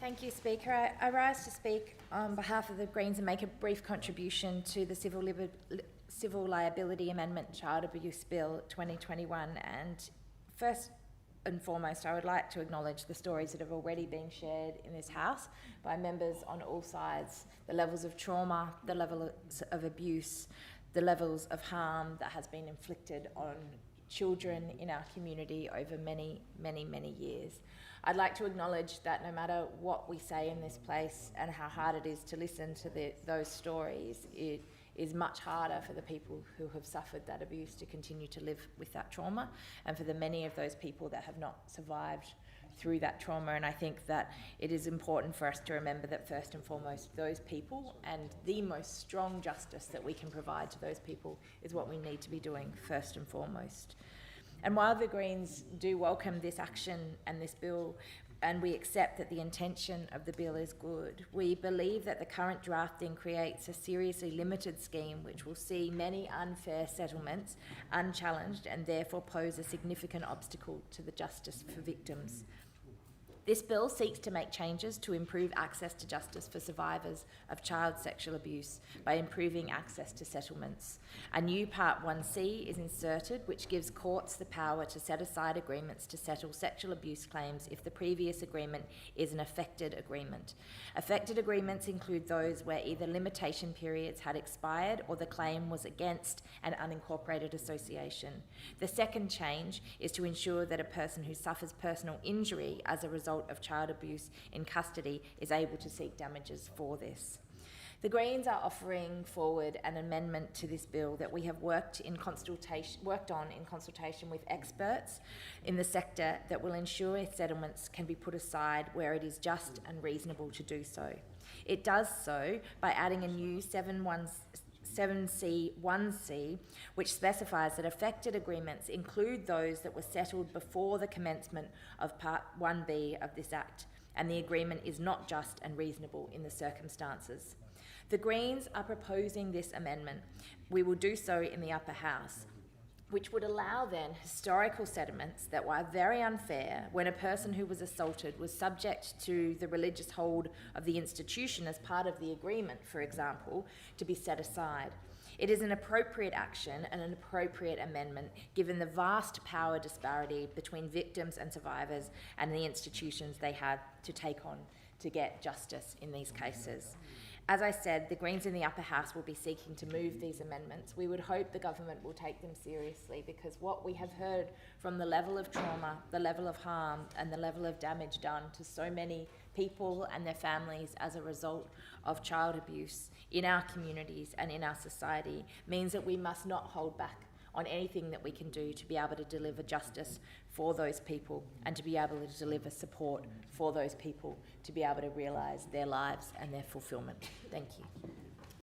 Thank you, Speaker. I rise to speak on behalf of the Greens and make a brief contribution to the Civil Liability Amendment Child Abuse Bill 2021. And first and foremost, I would like to acknowledge the stories that have already been shared in this House by members on all sides, the levels of trauma, the levels of abuse, the levels of harm that has been inflicted on children in our community over many, many, many years. I'd like to acknowledge that no matter what we say in this place and how hard it is to listen to those stories, it is much harder for the people who have suffered that abuse to continue to live with that trauma, and for the many of those people that have not survived through that trauma. And I think that it is important for us to remember that first and foremost, those people and the most strong justice that we can provide to those people is what we need to be doing first and foremost. And while the Greens do welcome this action and this bill, and we accept that the intention of the bill is good, we believe that the current drafting creates a seriously limited scheme which will see many unfair settlements unchallenged and therefore pose a significant obstacle to the justice for victims. This bill seeks to make changes to improve access to justice for survivors of child sexual abuse by improving access to settlements. A new Part 1C is inserted, which gives courts the power to set aside agreements to settle sexual abuse claims if the previous agreement is an affected agreement. Affected agreements include those where either limitation periods had expired or the claim was against an unincorporated association. The second change is to ensure that a person who suffers personal injury as a result of child abuse in custody is able to seek damages for this. The Greens are offering forward an amendment to this bill that we have worked on in consultation with experts in the sector that will ensure settlements can be put aside where it is just and reasonable to do so. It does so by adding a new 7C1C, which specifies that affected agreements include those that were settled before the commencement of Part 1B of this Act, and the agreement is not just and reasonable in the circumstances. The Greens are proposing this amendment. We will do so in the upper house, which would allow then historical settlements that were very unfair when a person who was assaulted was subject to the religious hold of the institution as part of the agreement, for example, to be set aside. It is an appropriate action and an appropriate amendment given the vast power disparity between victims and survivors and the institutions they have to take on to get justice in these cases. As I said, the Greens in the upper house will be seeking to move these amendments. We would hope the government will take them seriously, because what we have heard from the level of trauma, the level of harm and the level of damage done to so many people and their families as a result of child abuse in our communities and in our society means that we must not hold back on anything that we can do to be able to deliver justice for those people and to be able to deliver support for those people to be able to realise their lives and their fulfilment. Thank you.